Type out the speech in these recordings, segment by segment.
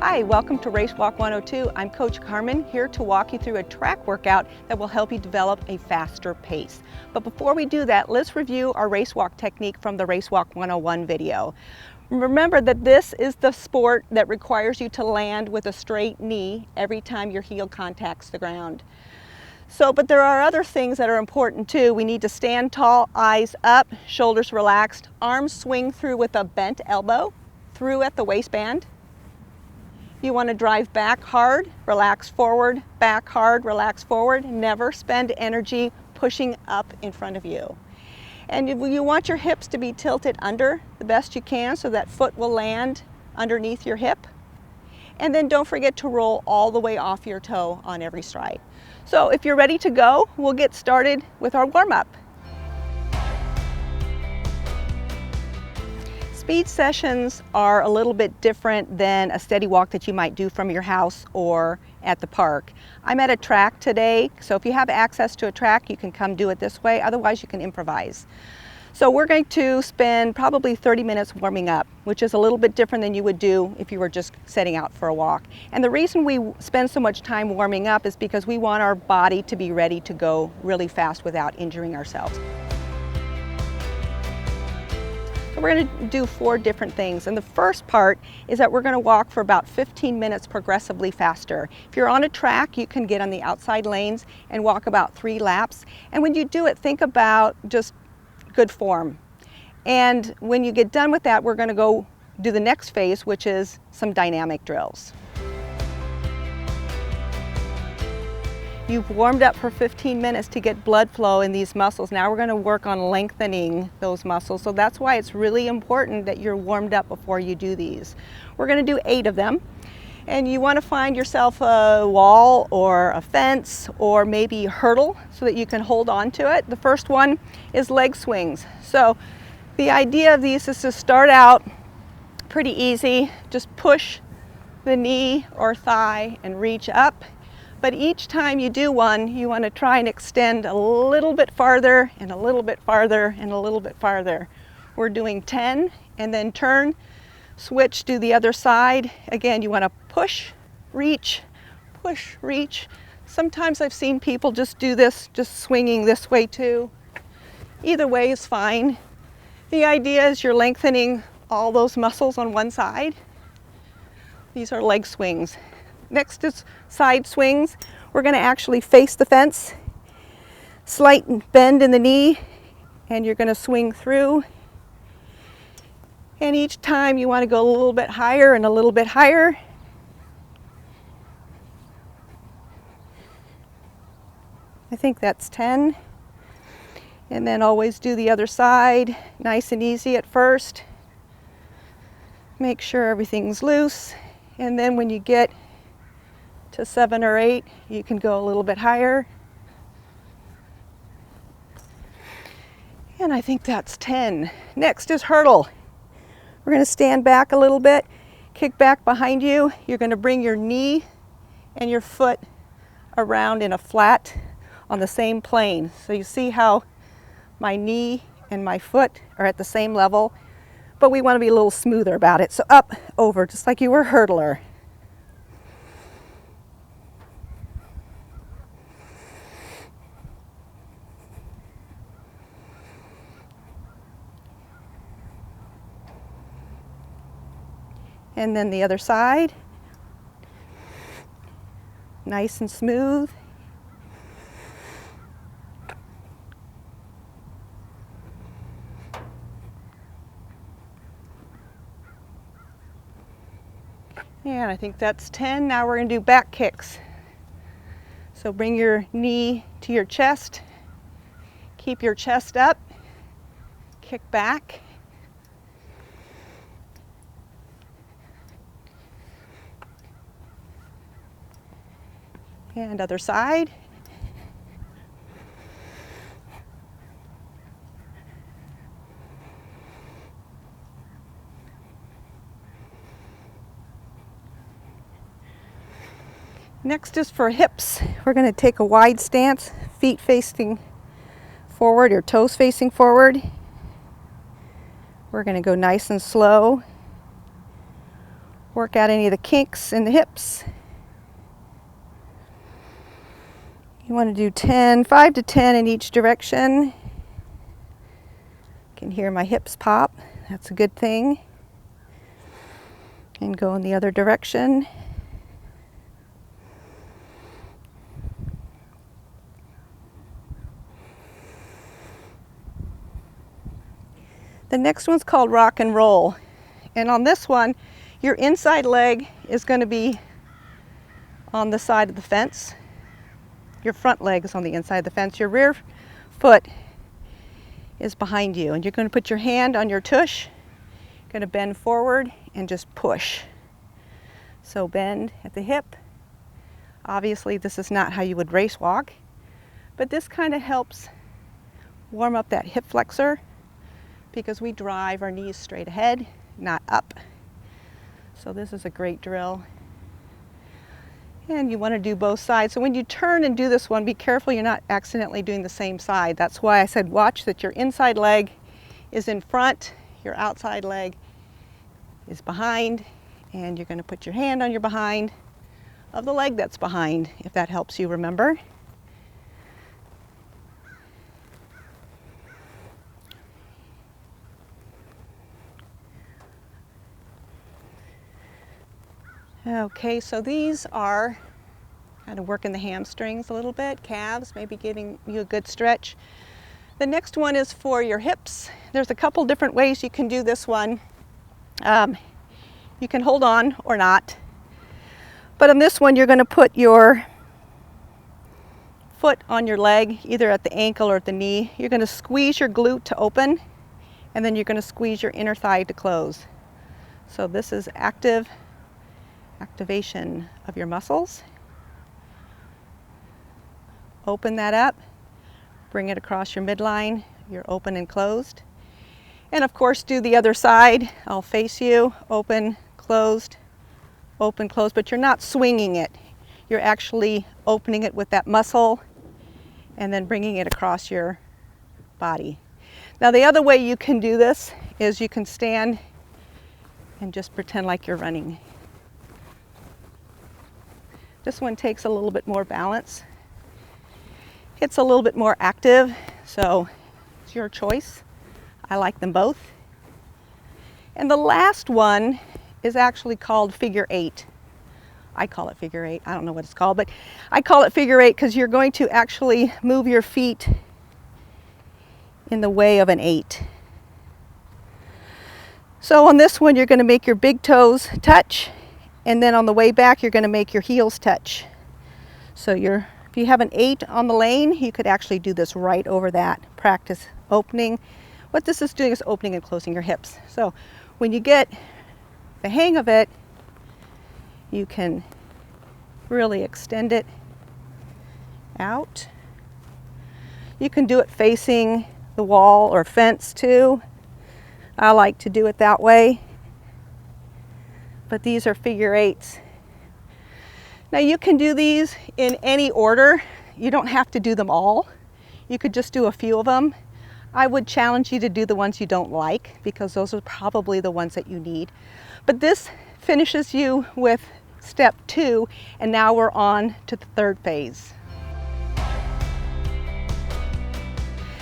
Hi, welcome to Race Walk 102. I'm Coach Carmen, here to walk you through a track workout that will help you develop a faster pace. But before we do that, let's review our race walk technique from the Race Walk 101 video. Remember that this is the sport that requires you to land with a straight knee every time your heel contacts the ground. But there are other things that are important too. We need to stand tall, eyes up, shoulders relaxed, arms swing through with a bent elbow, through at the waistband. You want to drive back hard, relax forward, back hard, relax forward. Never spend energy pushing up in front of you. And you want your hips to be tilted under the best you can so that foot will land underneath your hip. And then don't forget to roll all the way off your toe on every stride. So if you're ready to go, we'll get started with our warm-up. Speed sessions are a little bit different than a steady walk that you might do from your house or at the park. I'm at a track today, so if you have access to a track, you can come do it this way. Otherwise, you can improvise. So we're going to spend probably 30 minutes warming up, which is a little bit different than you would do if you were just setting out for a walk. And the reason we spend so much time warming up is because we want our body to be ready to go really fast without injuring ourselves. So we're going to do 4 different things, and the first part is that we're going to walk for about 15 minutes progressively faster. If you're on a track, you can get on the outside lanes and walk about 3 laps, and when you do it, think about just good form. And when you get done with that, we're going to go do the next phase, which is some dynamic drills. You've warmed up for 15 minutes to get blood flow in these muscles. Now we're going to work on lengthening those muscles. So that's why it's really important that you're warmed up before you do these. We're going to do 8 of them. And you want to find yourself a wall or a fence or maybe a hurdle so that you can hold on to it. The first one is leg swings. So the idea of these is to start out pretty easy. Just push the knee or thigh and reach up. But each time you do one, you want to try and extend a little bit farther and a little bit farther and a little bit farther. We're doing 10 and then turn, switch, do the other side. Again, you want to push, reach. Sometimes I've seen people just do this, just swinging this way too. Either way is fine. The idea is you're lengthening all those muscles on one side. These are leg swings. Next is side swings. We're going to actually face the fence, slight bend in the knee, and you're going to swing through. And each time you want to go a little bit higher and a little bit higher. I think that's 10. And then always do the other side, nice and easy at first. Make sure everything's loose. And then when you get to 7 or 8, you can go a little bit higher. And I think that's 10. Next is hurdle. We're going to stand back a little bit, kick back behind you. You're going to bring your knee and your foot around in a flat on the same plane. So you see how my knee and my foot are at the same level, but we want to be a little smoother about it. So up, over, just like you were a hurdler. And then the other side, nice and smooth. And I think that's 10. Now we're going to do back kicks. So bring your knee to your chest, keep your chest up, kick back. And other side. Next is for hips. We're going to take a wide stance, feet facing forward or toes facing forward. We're going to go nice and slow. Work out any of the kinks in the hips. You want to do 5 to 10 in each direction. You can hear my hips pop. That's a good thing. And go in the other direction. The next one's called rock and roll. And on this one, your inside leg is going to be on the side of the fence. Your front leg is on the inside of the fence. Your rear foot is behind you. And you're going to put your hand on your tush. You're going to bend forward and just push. So bend at the hip. Obviously, this is not how you would race walk, but this kind of helps warm up that hip flexor because we drive our knees straight ahead, not up. So this is a great drill. And you want to do both sides. So when you turn and do this one, be careful you're not accidentally doing the same side. That's why I said watch that your inside leg is in front, your outside leg is behind, and you're going to put your hand on your behind of the leg that's behind, if that helps you remember. Okay, so these are kind of working the hamstrings a little bit, calves, maybe giving you a good stretch. The next one is for your hips. There's a couple different ways you can do this one. You can hold on or not. But on this one, you're going to put your foot on your leg, either at the ankle or at the knee. You're going to squeeze your glute to open, and then you're going to squeeze your inner thigh to close. So this is activation of your muscles. Open that up, bring it across your midline. You're open and closed. And of course, do the other side. I'll face you, open, closed, open, closed, but you're not swinging it. You're actually opening it with that muscle and then bringing it across your body. Now the other way you can do this is you can stand and just pretend like you're running. This one takes a little bit more balance. It's a little bit more active, so it's your choice. I like them both. And the last one is actually called figure 8. I call it figure 8. I don't know what it's called, but I call it figure 8 because you're going to actually move your feet in the way of an 8. So on this one, you're going to make your big toes touch, and then on the way back, you're going to make your heels touch. So if you have an 8 on the lane, you could actually do this right over that. Practice opening. What this is doing is opening and closing your hips. So when you get the hang of it, you can really extend it out. You can do it facing the wall or fence too. I like to do it that way. But these are figure 8s. Now you can do these in any order. You don't have to do them all. You could just do a few of them. I would challenge you to do the ones you don't like because those are probably the ones that you need. But this finishes you with step 2, and now we're on to the third phase.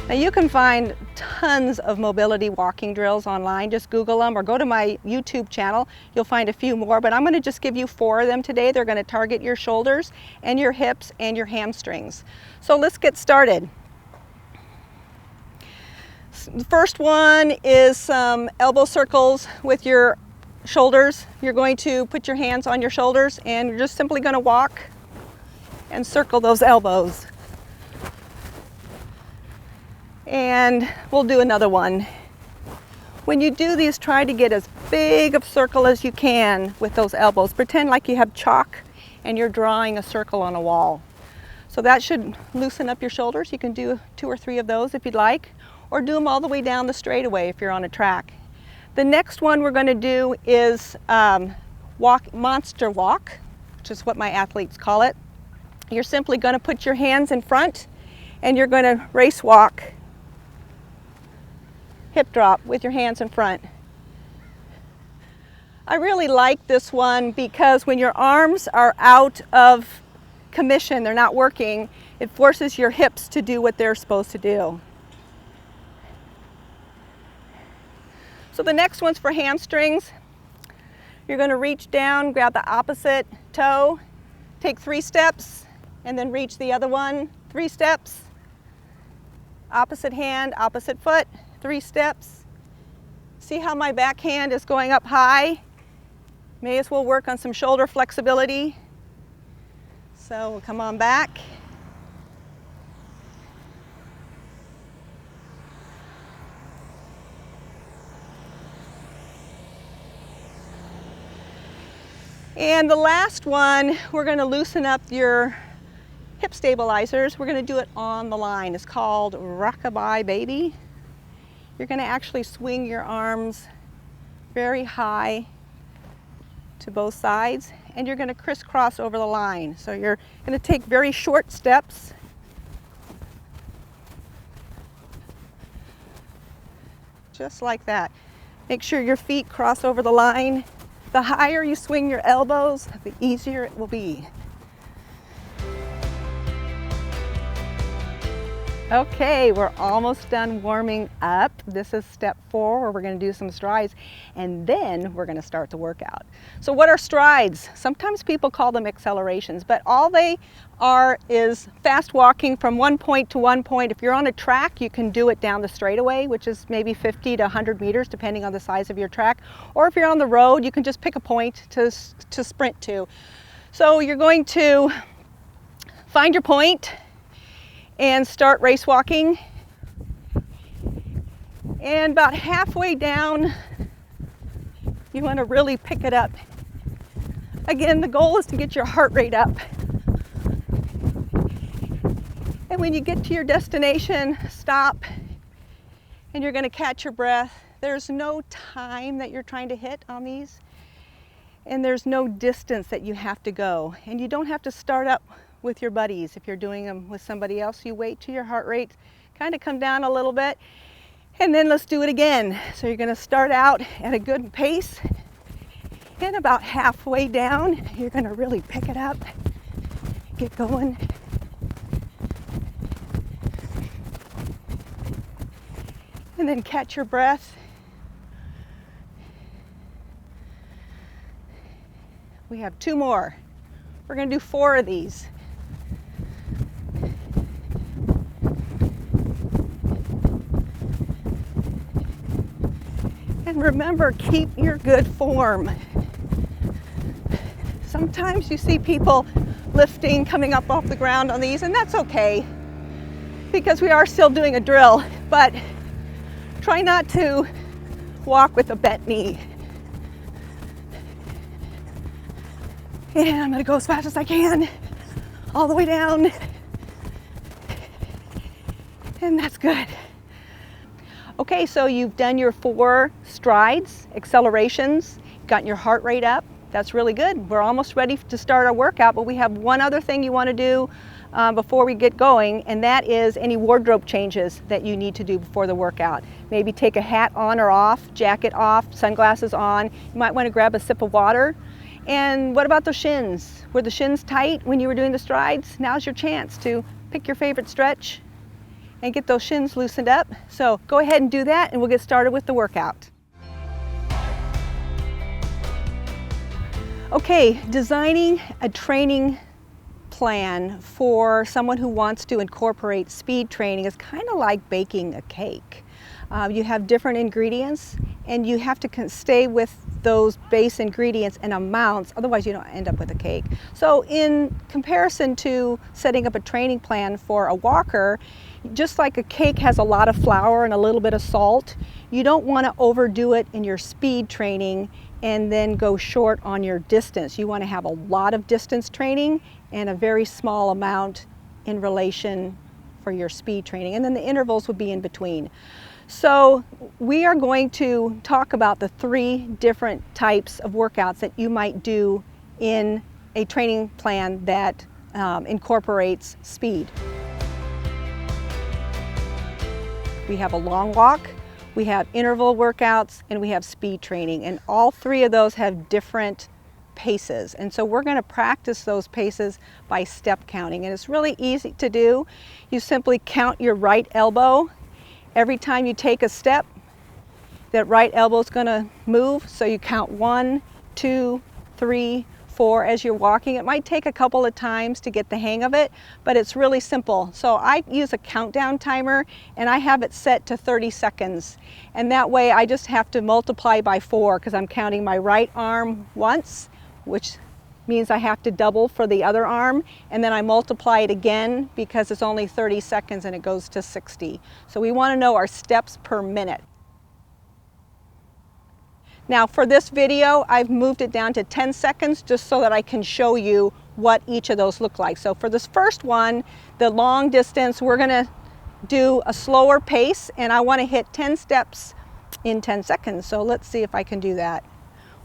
Now you can find tons of mobility walking drills online. Just Google them or go to my YouTube channel. You'll find a few more, but I'm going to just give you 4 of them today. They're going to target your shoulders and your hips and your hamstrings. So let's get started. The first one is some elbow circles with your shoulders. You're going to put your hands on your shoulders and you're just simply going to walk and circle those elbows. And we'll do another one. When you do these, try to get as big of a circle as you can with those elbows. Pretend like you have chalk and you're drawing a circle on a wall. So that should loosen up your shoulders. You can do 2 or 3 of those if you'd like, or do them all the way down the straightaway if you're on a track. The next one we're going to do is monster walk, which is what my athletes call it. You're simply going to put your hands in front and you're going to race walk, hip drop with your hands in front. I really like this one because when your arms are out of commission, they're not working, it forces your hips to do what they're supposed to do. So the next one's for hamstrings. You're going to reach down, grab the opposite toe, take 3 steps, and then reach the other one, 3 steps. Opposite hand, opposite foot, 3 steps. See how my back hand is going up high? May as well work on some shoulder flexibility. So we'll come on back. And the last one, we're going to loosen up your hip stabilizers. We're going to do it on the line. It's called Rockabye Baby. You're going to actually swing your arms very high to both sides, and you're going to crisscross over the line. So you're going to take very short steps. Just like that. Make sure your feet cross over the line. The higher you swing your elbows, the easier it will be. Okay, we're almost done warming up. This is step 4 where we're going to do some strides, and then we're going to start the workout. So what are strides? Sometimes people call them accelerations, but all they are is fast walking from one point to one point. If you're on a track, you can do it down the straightaway, which is maybe 50 to 100 meters depending on the size of your track. Or if you're on the road, you can just pick a point to sprint to. So you're going to find your point and start race walking. And about halfway down, you want to really pick it up. Again, the goal is to get your heart rate up. And when you get to your destination, stop, and you're going to catch your breath. There's no time that you're trying to hit on these, and there's no distance that you have to go. And you don't have to start up with your buddies. If you're doing them with somebody else, you wait till your heart rate kind of come down a little bit, and then let's do it again. So you're going to start out at a good pace, and about halfway down, you're going to really pick it up, get going. And then catch your breath. We have 2 more. We're going to do 4 of these. And remember, keep your good form. Sometimes you see people lifting, coming up off the ground on these, and that's okay because we are still doing a drill, but try not to walk with a bent knee. And I'm going to go as fast as I can, all the way down. And that's good. Okay, so you've done your 4 strides, accelerations, gotten your heart rate up. That's really good. We're almost ready to start our workout, but we have one other thing you want to do before we get going, and that is any wardrobe changes that you need to do before the workout. Maybe take a hat on or off, jacket off, sunglasses on. You might want to grab a sip of water. And what about those shins? Were the shins tight when you were doing the strides? Now's your chance to pick your favorite stretch and get those shins loosened up. So go ahead and do that, and we'll get started with the workout. Okay, designing a training plan for someone who wants to incorporate speed training is kind of like baking a cake. You have different ingredients, and you have to stay with those base ingredients and amounts, otherwise you don't end up with a cake. So in comparison to setting up a training plan for a walker, just like a cake has a lot of flour and a little bit of salt, you don't want to overdo it in your speed training and then go short on your distance. You want to have a lot of distance training and a very small amount in relation for your speed training, and then the intervals would be in between. So we are going to talk about the 3 different types of workouts that you might do in a training plan that incorporates speed. We have a long walk, we have interval workouts, and we have speed training. And all three of those have different paces. And so we're going to practice those paces by step counting. And it's really easy to do. You simply count your right elbow. Every time you take a step, that right elbow is going to move. So you count 1, 2, 3, 4 as you're walking. It might take a couple of times to get the hang of it, but it's really simple. So I use a countdown timer, and I have it set to 30 seconds. And that way I just have to multiply by 4 because I'm counting my right arm once, which means I have to double for the other arm, and then I multiply it again because it's only 30 seconds and it goes to 60. So we want to know our steps per minute. Now for this video, I've moved it down to 10 seconds just so that I can show you what each of those look like. So for this first one, the long distance, we're gonna do a slower pace, and I wanna hit 10 steps in 10 seconds. So let's see if I can do that.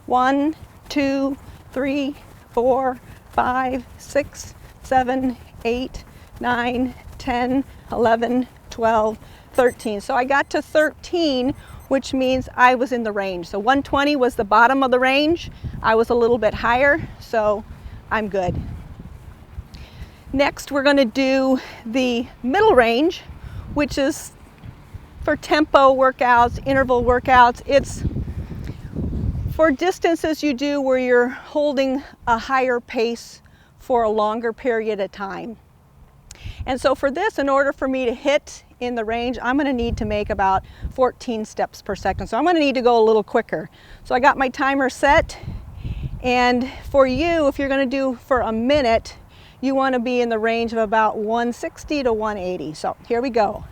1, 2, 3, 4, 5, 6, 7, 8, 9, 10, 11, 12, 13. So I got to 13, which means I was in the range. So 120 was the bottom of the range. I was a little bit higher, so I'm good. Next, we're gonna do the middle range, which is for tempo workouts, interval workouts. It's for distances you do where you're holding a higher pace for a longer period of time. And so for this, in order for me to hit in the range, I'm going to need to make about 14 steps per second. So I'm going to need to go a little quicker. So I got my timer set. And for you, if you're going to do for a minute, you want to be in the range of about 160 to 180. So here we go.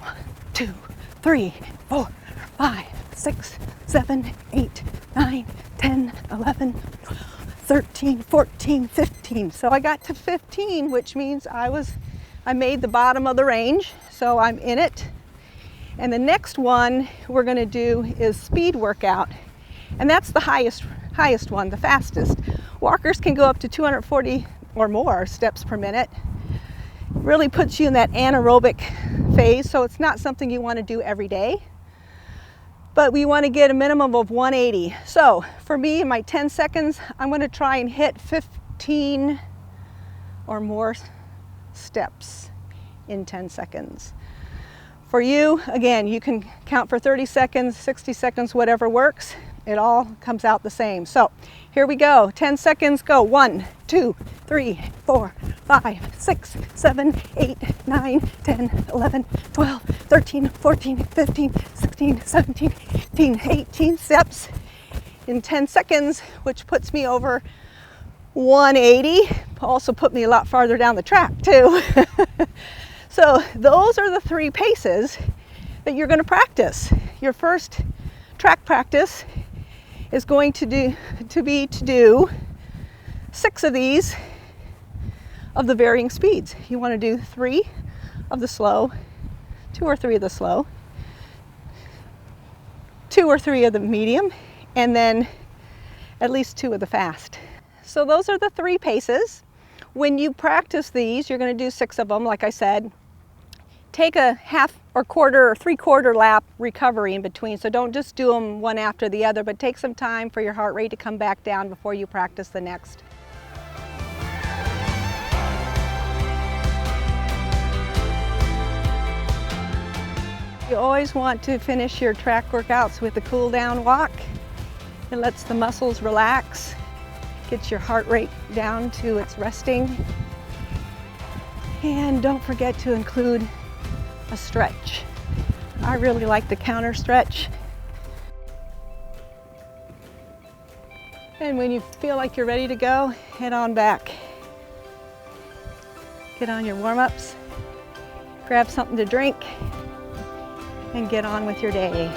1, 2, 3, 4, 5, 6, 7, 8, 9, 10, 11, 12, 13, 14, 15. So I got to 15, which means I made the bottom of the range, so I'm in it. And the next one we're going to do is speed workout, and that's the highest one, the fastest. Walkers can go up to 240 or more steps per minute. Really puts you in that anaerobic phase, so it's not something you want to do every day, but we want to get a minimum of 180. So for me, in my 10 seconds, I'm going to try and hit 15 or more steps in 10 seconds. For you, again, you can count for 30 seconds, 60 seconds, whatever works. It all comes out the same. So here we go. 10 seconds, go. 1, 2, 3, 4, 5, 6, 7, 8, 9, 10, 11, 12, 13, 14, 15, 16, 17, 18, 18 steps in 10 seconds, which puts me over 180. Also put me a lot farther down the track too. So those are the three paces that you're going to practice. Your first track practice is going to do 6 of these of the varying speeds. You want to do 3 of the slow, 2 or 3 of the slow, 2 or 3 of the medium, and then at least 2 of the fast. So those are the 3 paces. When you practice these, you're going to do 6 of them, like I said. Take a half or quarter or 3/4 lap recovery in between. So don't just do them one after the other, but take some time for your heart rate to come back down before you practice the next. You always want to finish your track workouts with a cool down walk. It lets the muscles relax, gets your heart rate down to its resting. And don't forget to include a stretch. I really like the counter stretch. And when you feel like you're ready to go, head on back. Get on your warm-ups, grab something to drink, and get on with your day.